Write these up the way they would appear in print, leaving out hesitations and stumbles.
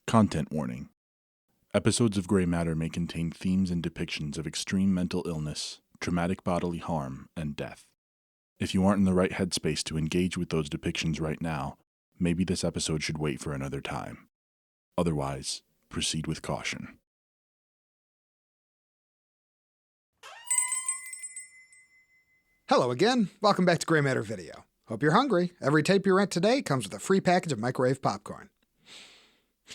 Content warning. Episodes of Grey Matter may contain themes and depictions of extreme mental illness, traumatic bodily harm, and death. If you aren't in the right headspace to engage with those depictions right now, maybe this episode should wait for another time. Otherwise, proceed with caution. Hello again. Welcome back to Grey Matter Video. Hope you're hungry. Every tape you rent today comes with a free package of microwave popcorn.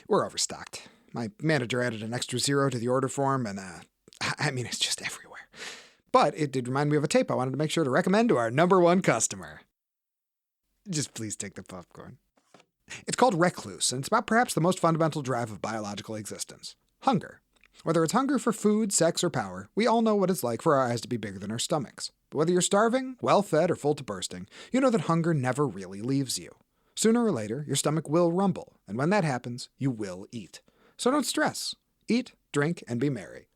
We're overstocked. My manager added an extra 0 to the order form, and it's just everywhere. But it did remind me of a tape I wanted to make sure to recommend to our #1 customer. Just please take the popcorn. It's called Recluse, and it's about perhaps the most fundamental drive of biological existence: hunger. Whether it's hunger for food, sex, or power, we all know what it's like for our eyes to be bigger than our stomachs. But whether you're starving, well-fed, or full to bursting, you know that hunger never really leaves you. Sooner or later, your stomach will rumble, and when that happens, you will eat. So don't stress. Eat, drink, and be merry.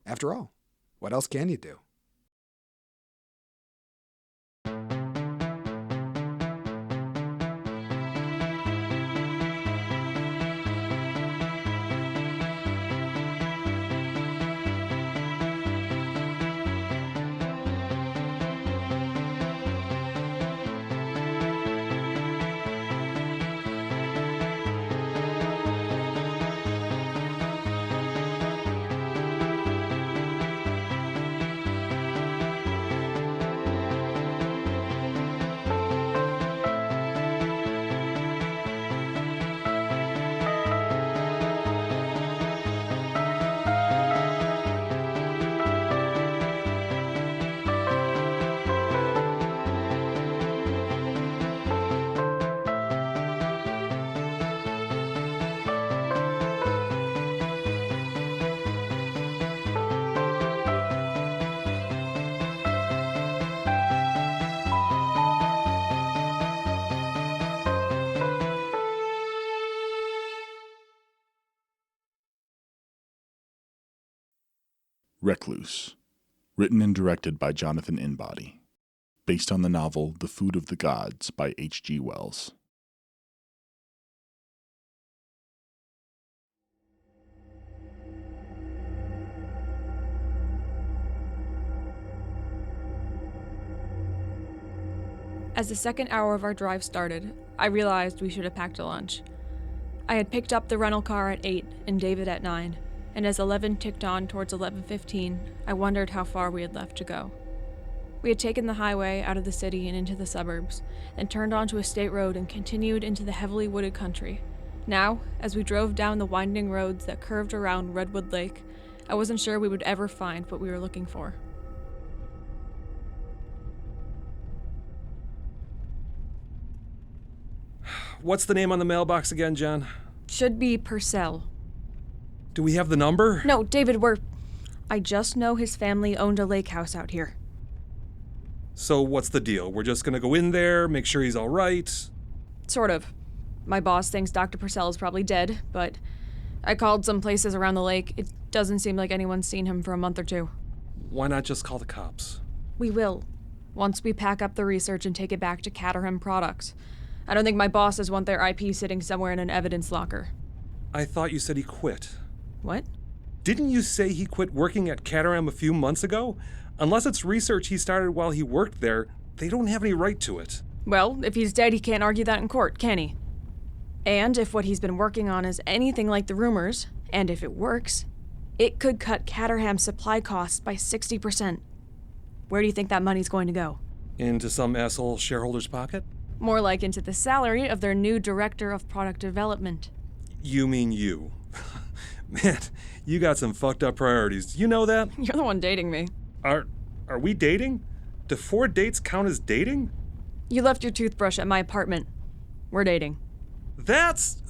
After all, what else can you do? Recluse. Written and directed by Jonathan Inbody. Based on the novel The Food of the Gods by H.G. Wells. As the second hour of our drive started, I realized we should have packed a lunch. I had picked up the rental car at 8 and David at 9, and as 11 ticked on towards 11:15, I wondered how far we had left to go. We had taken the highway out of the city and into the suburbs, then turned onto a state road and continued into the heavily wooded country. Now, as we drove down the winding roads that curved around Redwood Lake, I wasn't sure we would ever find what we were looking for. What's the name on the mailbox again, Jen? Should be Purcell. Do we have the number? No, David, I just know his family owned a lake house out here. So what's the deal? We're just gonna go in there, make sure he's all right? Sort of. My boss thinks Dr. Purcell is probably dead, but I called some places around the lake. It doesn't seem like anyone's seen him for a month or two. Why not just call the cops? We will, once we pack up the research and take it back to Caterham Products. I don't think my bosses want their IP sitting somewhere in an evidence locker. I thought you said he quit. What? Didn't you say he quit working at Caterham a few months ago? Unless it's research he started while he worked there, they don't have any right to it. Well, if he's dead, he can't argue that in court, can he? And if what he's been working on is anything like the rumors, and if it works, it could cut Caterham's supply costs by 60%. Where do you think that money's going to go? Into some asshole shareholder's pocket? More like into the salary of their new director of product development. You mean you. Man, you got some fucked up priorities. You know that? You're the one dating me. Are we dating? Do 4 dates count as dating? You left your toothbrush at my apartment. We're dating. That's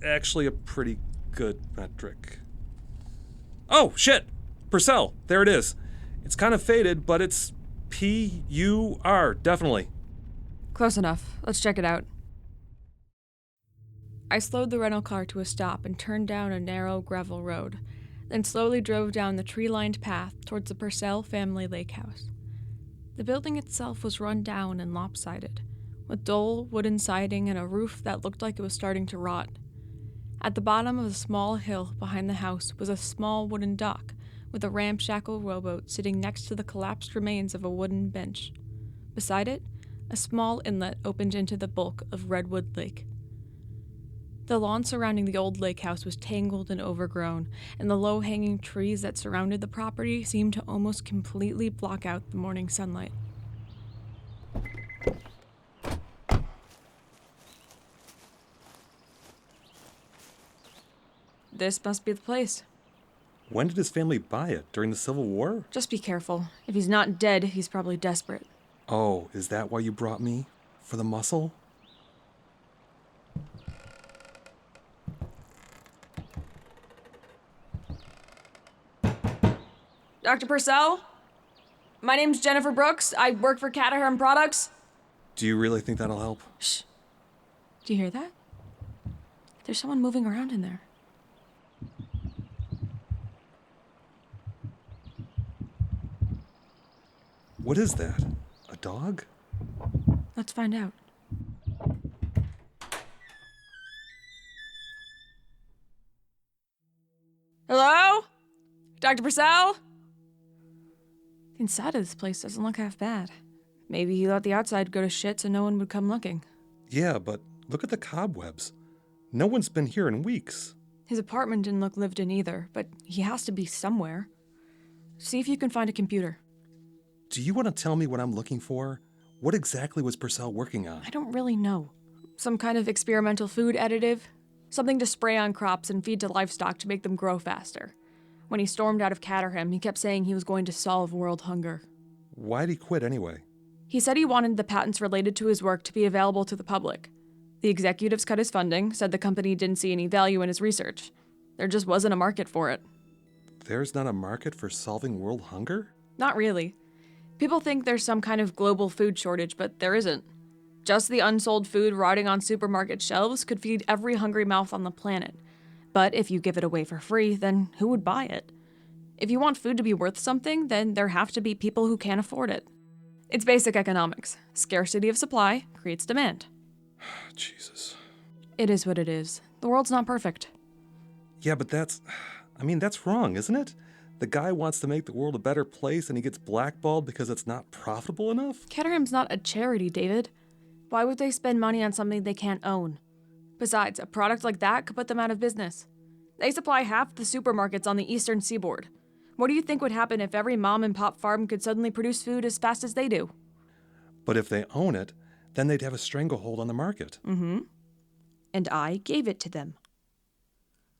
actually a pretty good metric. Oh, shit! Purcell, there it is. It's kind of faded, but it's P-U-R, definitely. Close enough. Let's check it out. I slowed the rental car to a stop and turned down a narrow gravel road, then slowly drove down the tree-lined path towards the Purcell family lake house. The building itself was run down and lopsided, with dull wooden siding and a roof that looked like it was starting to rot. At the bottom of a small hill behind the house was a small wooden dock, with a ramshackle rowboat sitting next to the collapsed remains of a wooden bench. Beside it, a small inlet opened into the bulk of Redwood Lake. The lawn surrounding the old lake house was tangled and overgrown, and the low-hanging trees that surrounded the property seemed to almost completely block out the morning sunlight. This must be the place. When did his family buy it? During the Civil War? Just be careful. If he's not dead, he's probably desperate. Oh, is that why you brought me? For the muscle? Dr. Purcell? My name's Jennifer Brooks. I work for Caterham Products. Do you really think that'll help? Shh. Do you hear that? There's someone moving around in there. What is that? A dog? Let's find out. Hello? Dr. Purcell? The inside of this place doesn't look half bad. Maybe he let the outside go to shit so no one would come looking. Yeah, but look at the cobwebs. No one's been here in weeks. His apartment didn't look lived in either, but he has to be somewhere. See if you can find a computer. Do you want to tell me what I'm looking for? What exactly was Purcell working on? I don't really know. Some kind of experimental food additive? Something to spray on crops and feed to livestock to make them grow faster. When he stormed out of Caterham, he kept saying he was going to solve world hunger. Why'd he quit anyway? He said he wanted the patents related to his work to be available to the public. The executives cut his funding, said the company didn't see any value in his research. There just wasn't a market for it. There's not a market for solving world hunger? Not really. People think there's some kind of global food shortage, but there isn't. Just the unsold food rotting on supermarket shelves could feed every hungry mouth on the planet. But if you give it away for free, then who would buy it? If you want food to be worth something, then there have to be people who can't afford it. It's basic economics. Scarcity of supply creates demand. Jesus. It is what it is. The world's not perfect. Yeah, but that's wrong, isn't it? The guy wants to make the world a better place and he gets blackballed because it's not profitable enough? Caterham's not a charity, David. Why would they spend money on something they can't own? Besides, a product like that could put them out of business. They supply half the supermarkets on the eastern seaboard. What do you think would happen if every mom and pop farm could suddenly produce food as fast as they do? But if they own it, then they'd have a stranglehold on the market. Mm-hmm. And I gave it to them.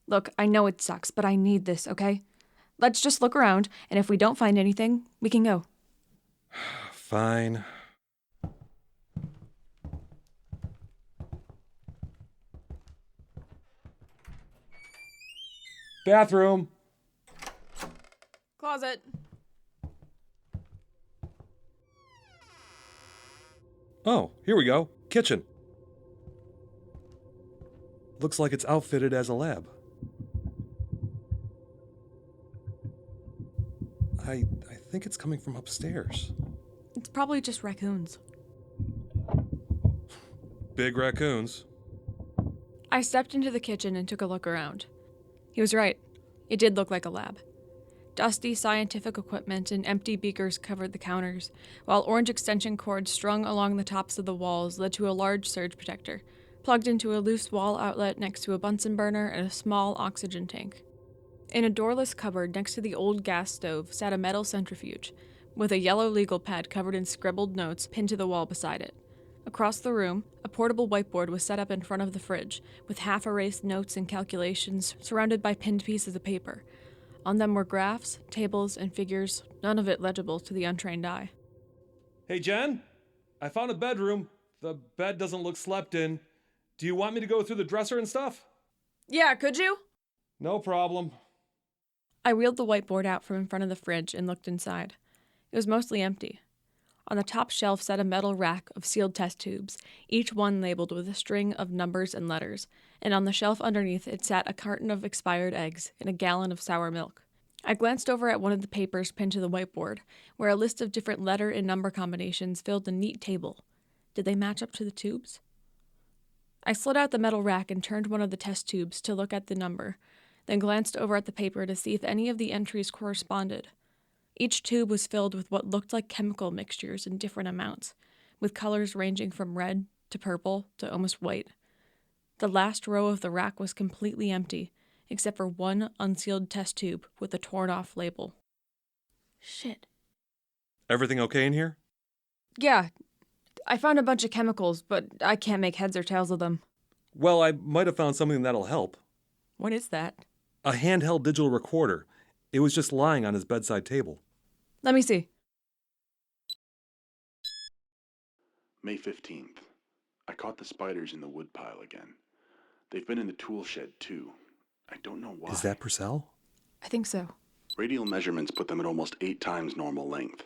Look, I know it sucks, but I need this, okay? Let's just look around, and if we don't find anything, we can go. Fine. Bathroom. Closet. Oh, here we go. Kitchen. Looks like it's outfitted as a lab. I think it's coming from upstairs. It's probably just raccoons. Big raccoons. I stepped into the kitchen and took a look around. He was right. It did look like a lab. Dusty scientific equipment and empty beakers covered the counters, while orange extension cords strung along the tops of the walls led to a large surge protector, plugged into a loose wall outlet next to a Bunsen burner and a small oxygen tank. In a doorless cupboard next to the old gas stove sat a metal centrifuge, with a yellow legal pad covered in scribbled notes pinned to the wall beside it. Across the room, a portable whiteboard was set up in front of the fridge, with half-erased notes and calculations surrounded by pinned pieces of paper. On them were graphs, tables, and figures, none of it legible to the untrained eye. Hey, Jen, I found a bedroom. The bed doesn't look slept in. Do you want me to go through the dresser and stuff? Yeah, could you? No problem. I wheeled the whiteboard out from in front of the fridge and looked inside. It was mostly empty. On the top shelf sat a metal rack of sealed test tubes, each one labeled with a string of numbers and letters, and on the shelf underneath it sat a carton of expired eggs and a gallon of sour milk. I glanced over at one of the papers pinned to the whiteboard, where a list of different letter and number combinations filled a neat table. Did they match up to the tubes? I slid out the metal rack and turned one of the test tubes to look at the number, then glanced over at the paper to see if any of the entries corresponded. Each tube was filled with what looked like chemical mixtures in different amounts, with colors ranging from red to purple to almost white. The last row of the rack was completely empty, except for one unsealed test tube with a torn-off label. Shit. Everything okay in here? Yeah, I found a bunch of chemicals, but I can't make heads or tails of them. Well, I might have found something that'll help. What is that? A handheld digital recorder. It was just lying on his bedside table. Let me see. May 15th. I caught the spiders in the woodpile again. They've been in the tool shed, too. I don't know why. Is that Purcell? I think so. Radial measurements put them at almost 8 times normal length.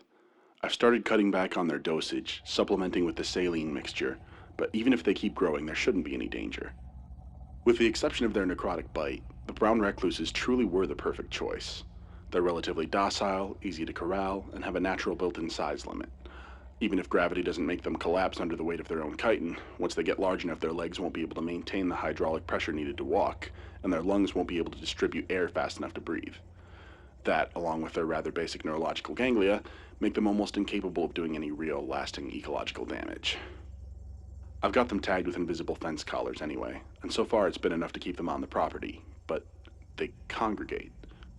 I've started cutting back on their dosage, supplementing with the saline mixture, but even if they keep growing, there shouldn't be any danger. With the exception of their necrotic bite, the brown recluses truly were the perfect choice. They're relatively docile, easy to corral, and have a natural built-in size limit. Even if gravity doesn't make them collapse under the weight of their own chitin, once they get large enough, their legs won't be able to maintain the hydraulic pressure needed to walk, and their lungs won't be able to distribute air fast enough to breathe. That, along with their rather basic neurological ganglia, make them almost incapable of doing any real, lasting ecological damage. I've got them tagged with invisible fence collars anyway, and so far it's been enough to keep them on the property, but they congregate,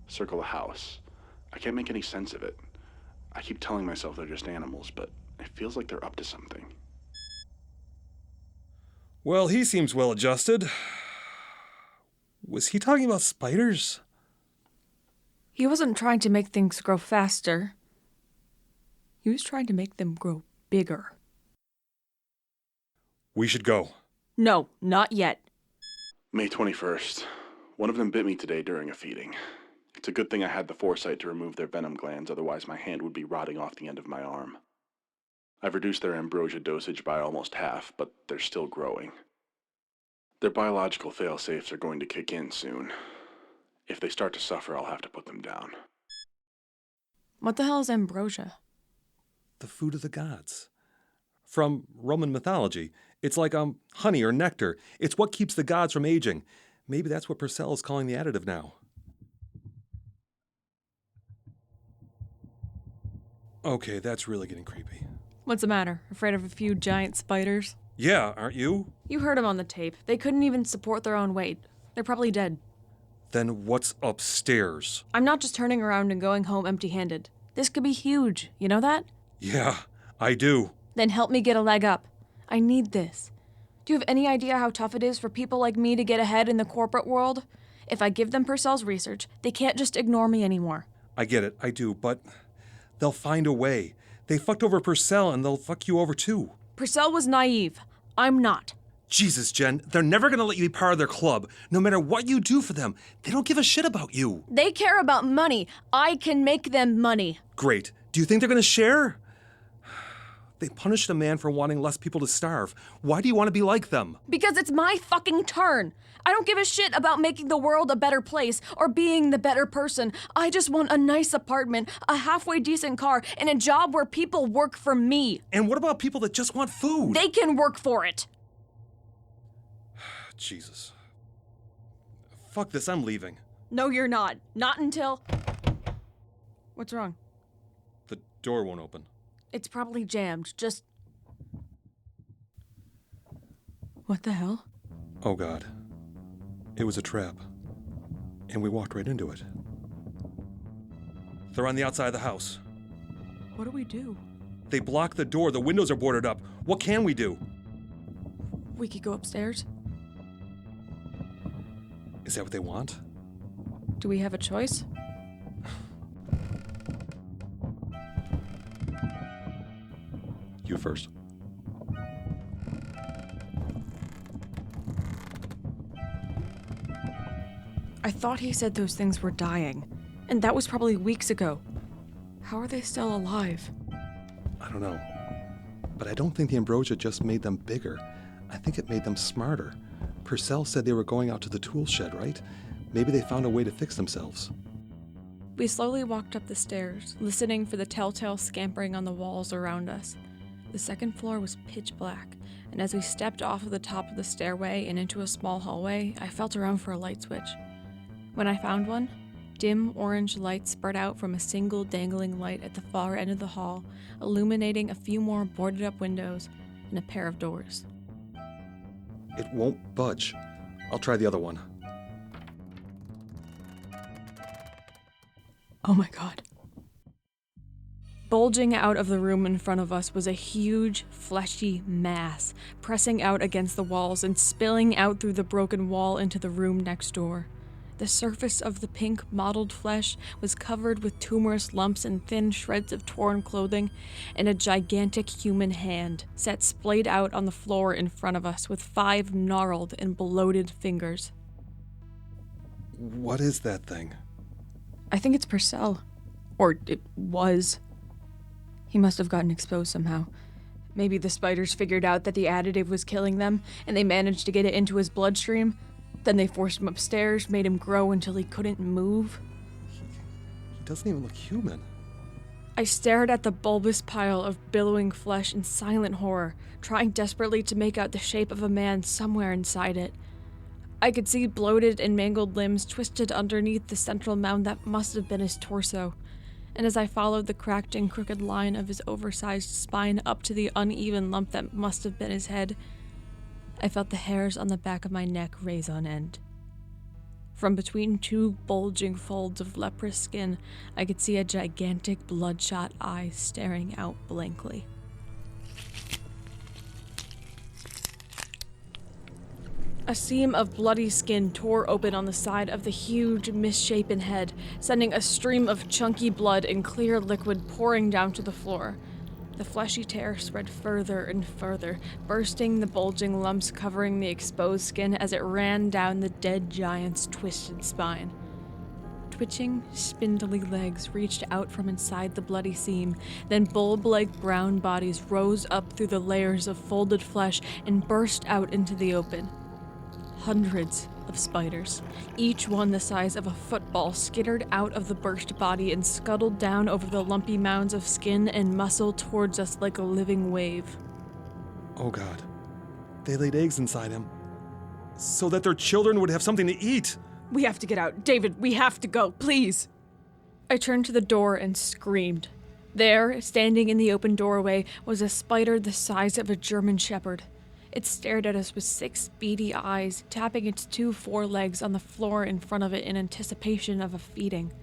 circle the house. I can't make any sense of it. I keep telling myself they're just animals, but it feels like they're up to something. Well, he seems well adjusted. Was he talking about spiders? He wasn't trying to make things grow faster. He was trying to make them grow bigger. We should go. No, not yet. May 21st. One of them bit me today during a feeding. It's a good thing I had the foresight to remove their venom glands, otherwise my hand would be rotting off the end of my arm. I've reduced their ambrosia dosage by almost half, but they're still growing. Their biological fail-safes are going to kick in soon. If they start to suffer, I'll have to put them down. What the hell is ambrosia? The food of the gods. From Roman mythology. It's like honey or nectar. It's what keeps the gods from aging. Maybe that's what Purcell is calling the additive now. Okay, that's really getting creepy. What's the matter? Afraid of a few giant spiders? Yeah, aren't you? You heard them on the tape. They couldn't even support their own weight. They're probably dead. Then what's upstairs? I'm not just turning around and going home empty-handed. This could be huge. You know that? Yeah, I do. Then help me get a leg up. I need this. Do you have any idea how tough it is for people like me to get ahead in the corporate world? If I give them Purcell's research, they can't just ignore me anymore. I get it, I do, but they'll find a way. They fucked over Purcell and they'll fuck you over too. Purcell was naive. I'm not. Jesus, Jen, they're never gonna let you be part of their club. No matter what you do for them, they don't give a shit about you. They care about money. I can make them money. Great. Do you think they're gonna share? They punished a man for wanting less people to starve. Why do you want to be like them? Because it's my fucking turn. I don't give a shit about making the world a better place or being the better person. I just want a nice apartment, a halfway decent car, and a job where people work for me. And what about people that just want food? They can work for it. Jesus. Fuck this, I'm leaving. No, you're not. Not until... What's wrong? The door won't open. It's probably jammed. Just... What the hell? Oh, God. It was a trap. And we walked right into it. They're on the outside of the house. What do we do? They blocked the door. The windows are boarded up. What can we do? We could go upstairs. Is that what they want? Do we have a choice? You first. I thought he said those things were dying, and that was probably weeks ago. How are they still alive? I don't know. But I don't think the ambrosia just made them bigger. I think it made them smarter. Purcell said they were going out to the tool shed, right? Maybe they found a way to fix themselves. We slowly walked up the stairs, listening for the telltale scampering on the walls around us. The second floor was pitch black, and as we stepped off of the top of the stairway and into a small hallway, I felt around for a light switch. When I found one, dim orange light spread out from a single dangling light at the far end of the hall, illuminating a few more boarded-up windows and a pair of doors. It won't budge. I'll try the other one. Oh my god. Bulging out of the room in front of us was a huge, fleshy mass, pressing out against the walls and spilling out through the broken wall into the room next door. The surface of the pink, mottled flesh was covered with tumorous lumps and thin shreds of torn clothing, and a gigantic human hand sat splayed out on the floor in front of us with 5 gnarled and bloated fingers. What is that thing? I think it's Purcell. Or it was. He must have gotten exposed somehow. Maybe the spiders figured out that the additive was killing them, and they managed to get it into his bloodstream. Then they forced him upstairs, made him grow until he couldn't move. He doesn't even look human. I stared at the bulbous pile of billowing flesh in silent horror, trying desperately to make out the shape of a man somewhere inside it. I could see bloated and mangled limbs twisted underneath the central mound that must have been his torso. And as I followed the cracked and crooked line of his oversized spine up to the uneven lump that must have been his head, I felt the hairs on the back of my neck raise on end. From between 2 bulging folds of leprous skin, I could see a gigantic bloodshot eye staring out blankly. A seam of bloody skin tore open on the side of the huge, misshapen head, sending a stream of chunky blood and clear liquid pouring down to the floor. The fleshy tear spread further and further, bursting the bulging lumps covering the exposed skin as it ran down the dead giant's twisted spine. Twitching, spindly legs reached out from inside the bloody seam, then bulb-like brown bodies rose up through the layers of folded flesh and burst out into the open. Hundreds of spiders, each one the size of a football, skittered out of the burst body and scuttled down over the lumpy mounds of skin and muscle towards us like a living wave. Oh god. They laid eggs inside him. So that their children would have something to eat. We have to get out. David, we have to go, please. I turned to the door and screamed. There, standing in the open doorway, was a spider the size of a German shepherd. It stared at us with 6 beady eyes, tapping its 2 forelegs on the floor in front of it in anticipation of a feeding.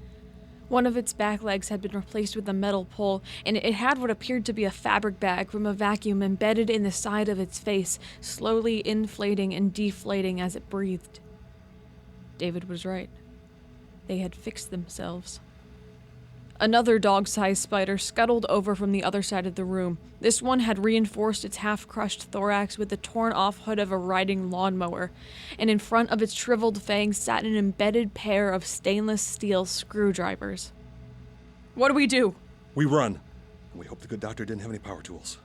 One of its back legs had been replaced with a metal pole, and it had what appeared to be a fabric bag from a vacuum embedded in the side of its face, slowly inflating and deflating as it breathed. David was right. They had fixed themselves. Another dog-sized spider scuttled over from the other side of the room. This one had reinforced its half-crushed thorax with the torn-off hood of a riding lawnmower, and in front of its shriveled fangs sat an embedded pair of stainless steel screwdrivers. What do we do? We run. And we hope the good doctor didn't have any power tools.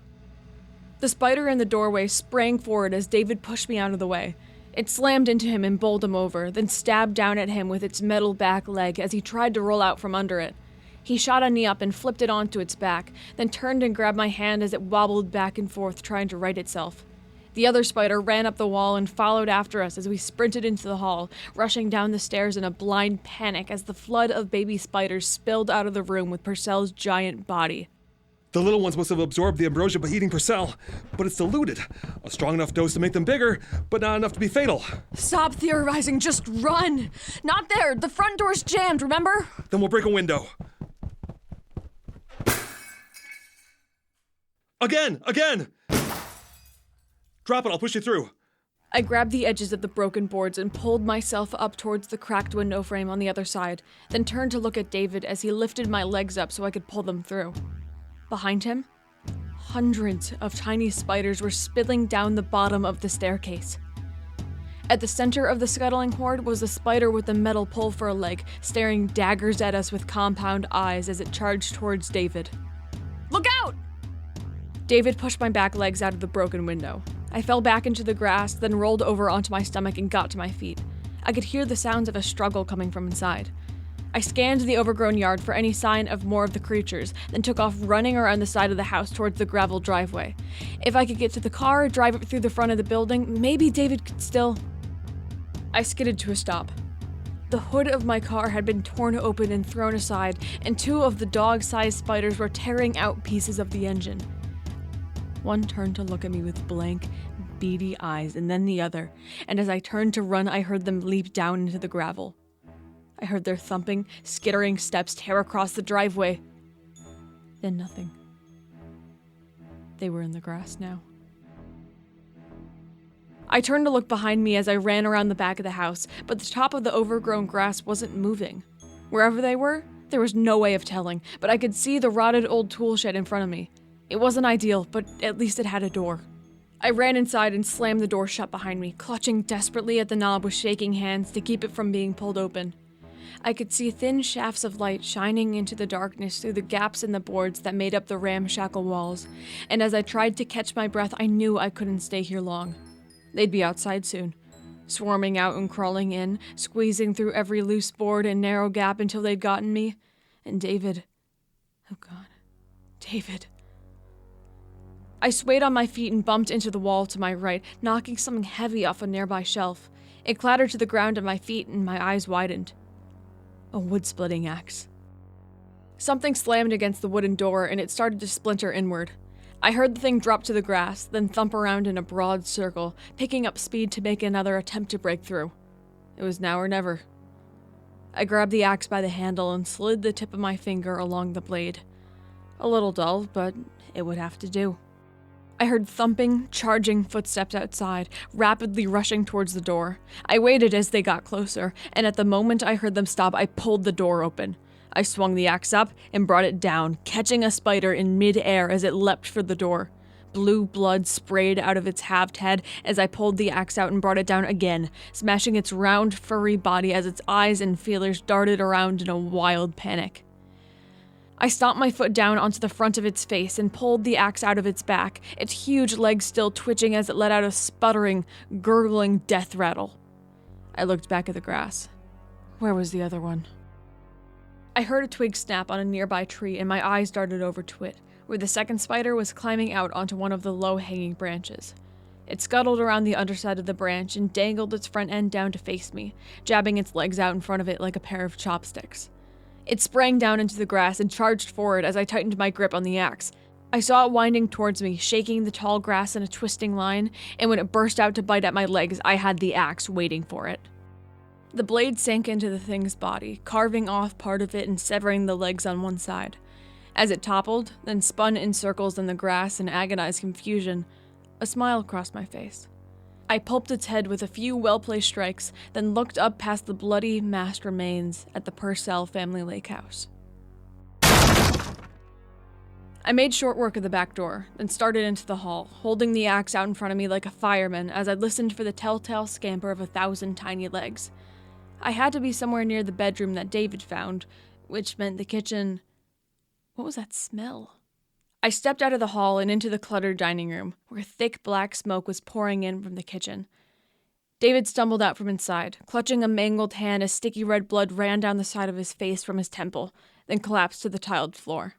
The spider in the doorway sprang forward as David pushed me out of the way. It slammed into him and bowled him over, then stabbed down at him with its metal back leg as he tried to roll out from under it. He shot a knee up and flipped it onto its back, then turned and grabbed my hand as it wobbled back and forth, trying to right itself. The other spider ran up the wall and followed after us as we sprinted into the hall, rushing down the stairs in a blind panic as the flood of baby spiders spilled out of the room with Purcell's giant body. The little ones must have absorbed the ambrosia by eating Purcell, but it's diluted. A strong enough dose to make them bigger, but not enough to be fatal. Stop theorizing, just run! Not there! The front door's jammed, remember? Then we'll break a window. Again! Drop it, I'll push you through. I grabbed the edges of the broken boards and pulled myself up towards the cracked window frame on the other side, then turned to look at David as he lifted my legs up so I could pull them through. Behind him, hundreds of tiny spiders were spilling down the bottom of the staircase. At the center of the scuttling horde was a spider with a metal pole for a leg, staring daggers at us with compound eyes as it charged towards David. Look out! David pushed my back legs out of the broken window. I fell back into the grass, then rolled over onto my stomach and got to my feet. I could hear the sounds of a struggle coming from inside. I scanned the overgrown yard for any sign of more of the creatures, then took off running around the side of the house towards the gravel driveway. If I could get to the car, drive it through the front of the building, maybe David could still... I skidded to a stop. The hood of my car had been torn open and thrown aside, and 2 of the dog-sized spiders were tearing out pieces of the engine. One turned to look at me with blank, beady eyes, and then the other, and as I turned to run, I heard them leap down into the gravel. I heard their thumping, skittering steps tear across the driveway. Then nothing. They were in the grass now. I turned to look behind me as I ran around the back of the house, but the top of the overgrown grass wasn't moving. Wherever they were, there was no way of telling, but I could see the rotted old tool shed in front of me. It wasn't ideal, but at least it had a door. I ran inside and slammed the door shut behind me, clutching desperately at the knob with shaking hands to keep it from being pulled open. I could see thin shafts of light shining into the darkness through the gaps in the boards that made up the ramshackle walls, and as I tried to catch my breath, I knew I couldn't stay here long. They'd be outside soon, swarming out and crawling in, squeezing through every loose board and narrow gap until they'd gotten me. And David... oh God, David... I swayed on my feet and bumped into the wall to my right, knocking something heavy off a nearby shelf. It clattered to the ground at my feet and my eyes widened. A wood-splitting axe. Something slammed against the wooden door and it started to splinter inward. I heard the thing drop to the grass, then thump around in a broad circle, picking up speed to make another attempt to break through. It was now or never. I grabbed the axe by the handle and slid the tip of my finger along the blade. A little dull, but it would have to do. I heard thumping, charging footsteps outside, rapidly rushing towards the door. I waited as they got closer, and at the moment I heard them stop, I pulled the door open. I swung the axe up and brought it down, catching a spider in mid-air as it leapt for the door. Blue blood sprayed out of its halved head as I pulled the axe out and brought it down again, smashing its round, furry body as its eyes and feelers darted around in a wild panic. I stomped my foot down onto the front of its face and pulled the axe out of its back, its huge legs still twitching as it let out a sputtering, gurgling death rattle. I looked back at the grass. Where was the other one? I heard a twig snap on a nearby tree and my eyes darted over to it, where the second spider was climbing out onto one of the low-hanging branches. It scuttled around the underside of the branch and dangled its front end down to face me, jabbing its legs out in front of it like a pair of chopsticks. It sprang down into the grass and charged forward as I tightened my grip on the axe. I saw it winding towards me, shaking the tall grass in a twisting line, and when it burst out to bite at my legs, I had the axe waiting for it. The blade sank into the thing's body, carving off part of it and severing the legs on one side. As it toppled, then spun in circles in the grass in agonized confusion, a smile crossed my face. I pulped its head with a few well-placed strikes, then looked up past the bloody, massed remains at the Purcell family lake house. I made short work of the back door, then started into the hall, holding the axe out in front of me like a fireman as I listened for the telltale scamper of 1,000 tiny legs. I had to be somewhere near the bedroom that David found, which meant the kitchen... What was that smell? I stepped out of the hall and into the cluttered dining room, where thick black smoke was pouring in from the kitchen. David stumbled out from inside, clutching a mangled hand as sticky red blood ran down the side of his face from his temple, then collapsed to the tiled floor.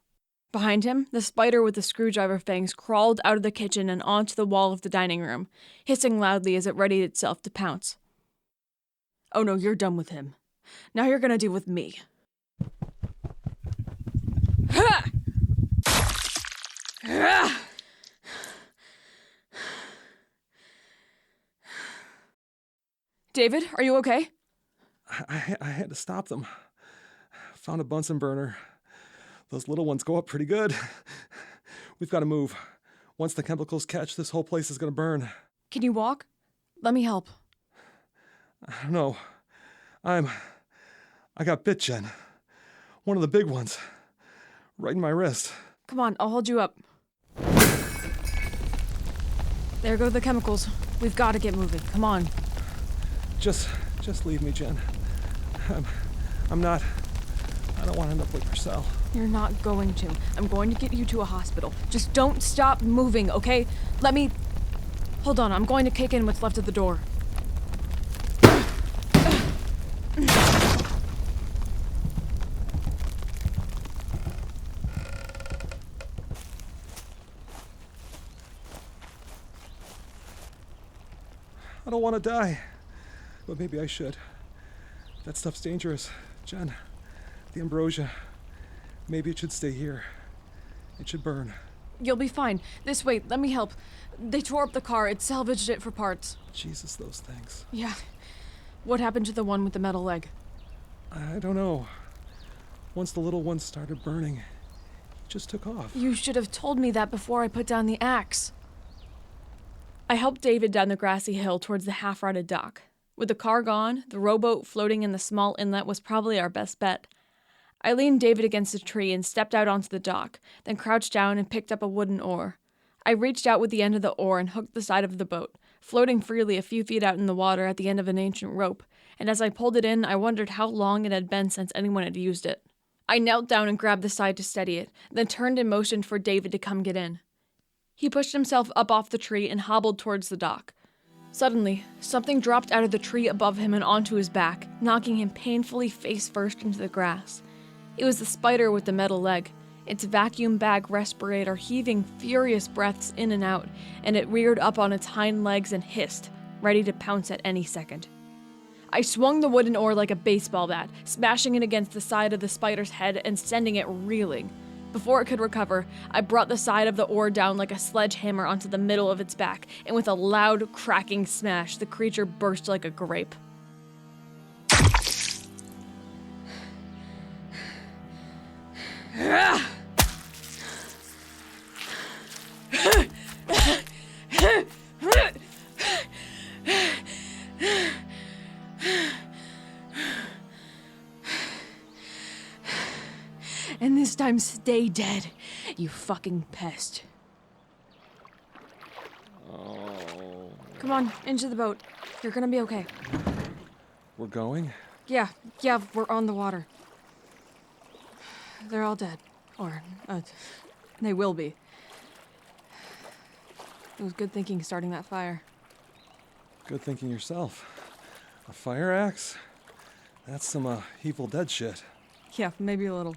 Behind him, the spider with the screwdriver fangs crawled out of the kitchen and onto the wall of the dining room, hissing loudly as it readied itself to pounce. Oh no, you're done with him. Now you're gonna deal with me. Ha! David, are you okay? I had to stop them. Found a Bunsen burner. Those little ones go up pretty good. We've got to move. Once the chemicals catch, this whole place is going to burn. Can you walk? Let me help. I don't know. I got bit, Jen. One of the big ones. Right in my wrist. Come on, I'll hold you up. There go the chemicals. We've got to get moving. Come on. Just leave me, Jen. I don't want to end up like Purcell. You're not going to. I'm going to get you to a hospital. Just don't stop moving, okay? Let me... Hold on, I'm going to kick in what's left of the door. I don't want to die. But maybe I should. That stuff's dangerous. Jen, the ambrosia. Maybe it should stay here. It should burn. You'll be fine. This way, let me help. They tore up the car. It salvaged it for parts. Jesus, those things. Yeah. What happened to the one with the metal leg? I don't know. Once the little one started burning, he just took off. You should have told me that before I put down the axe. I helped David down the grassy hill towards the half-rotted dock. With the car gone, the rowboat floating in the small inlet was probably our best bet. I leaned David against a tree and stepped out onto the dock, then crouched down and picked up a wooden oar. I reached out with the end of the oar and hooked the side of the boat, floating freely a few feet out in the water at the end of an ancient rope, and as I pulled it in, I wondered how long it had been since anyone had used it. I knelt down and grabbed the side to steady it, then turned and motioned for David to come get in. He pushed himself up off the tree and hobbled towards the dock. Suddenly, something dropped out of the tree above him and onto his back, knocking him painfully face first into the grass. It was the spider with the metal leg, its vacuum bag respirator heaving furious breaths in and out, and it reared up on its hind legs and hissed, ready to pounce at any second. I swung the wooden oar like a baseball bat, smashing it against the side of the spider's head and sending it reeling. Before it could recover, I brought the side of the oar down like a sledgehammer onto the middle of its back, and with a loud, cracking smash, the creature burst like a grape. And this time stay dead, you fucking pest. Oh. Come on, into the boat. You're gonna be okay. We're going? Yeah, we're on the water. They're all dead. Or, they will be. It was good thinking starting that fire. Good thinking yourself. A fire axe? That's some, Evil Dead shit. Yeah, maybe a little.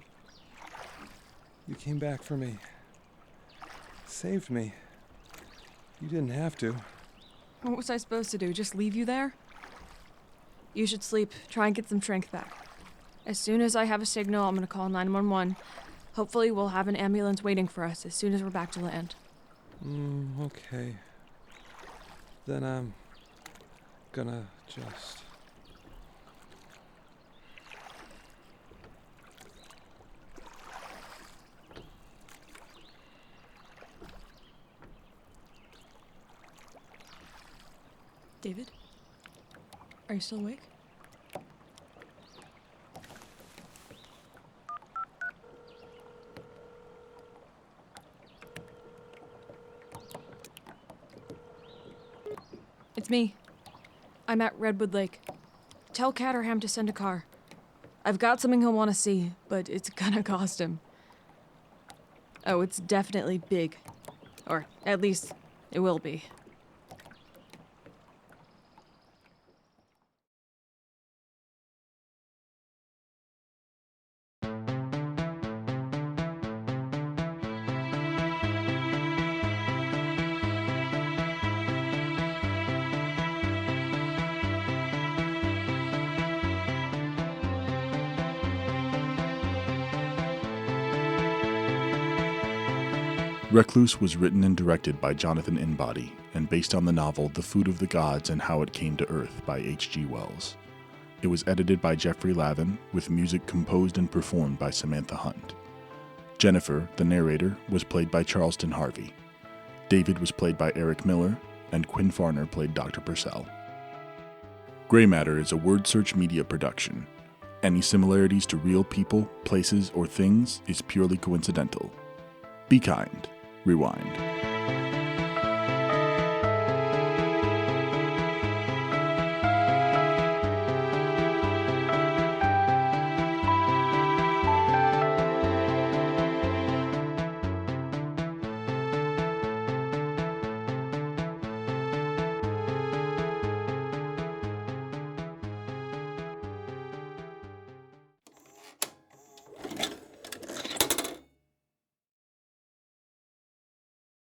You came back for me. Saved me. You didn't have to. What was I supposed to do? Just leave you there? You should sleep. Try and get some strength back. As soon as I have a signal, I'm gonna call 911. Hopefully we'll have an ambulance waiting for us as soon as we're back to land. Okay. Then I'm gonna just... David? Are you still awake? It's me. I'm at Redwood Lake. Tell Caterham to send a car. I've got something he'll want to see, but it's gonna cost him. Oh, it's definitely big. Or at least, it will be. Recluse was written and directed by Jonathan Inbody and based on the novel The Food of the Gods and How It Came to Earth by H.G. Wells. It was edited by Jeffrey Lavin, with music composed and performed by Samantha Hunt. Jennifer, the narrator, was played by Charleston Harvey. David was played by Eric Miller, and Quinn Farner played Dr. Purcell. Gray Matter is a Word Search media production. Any similarities to real people, places, or things is purely coincidental. Be kind. Rewind.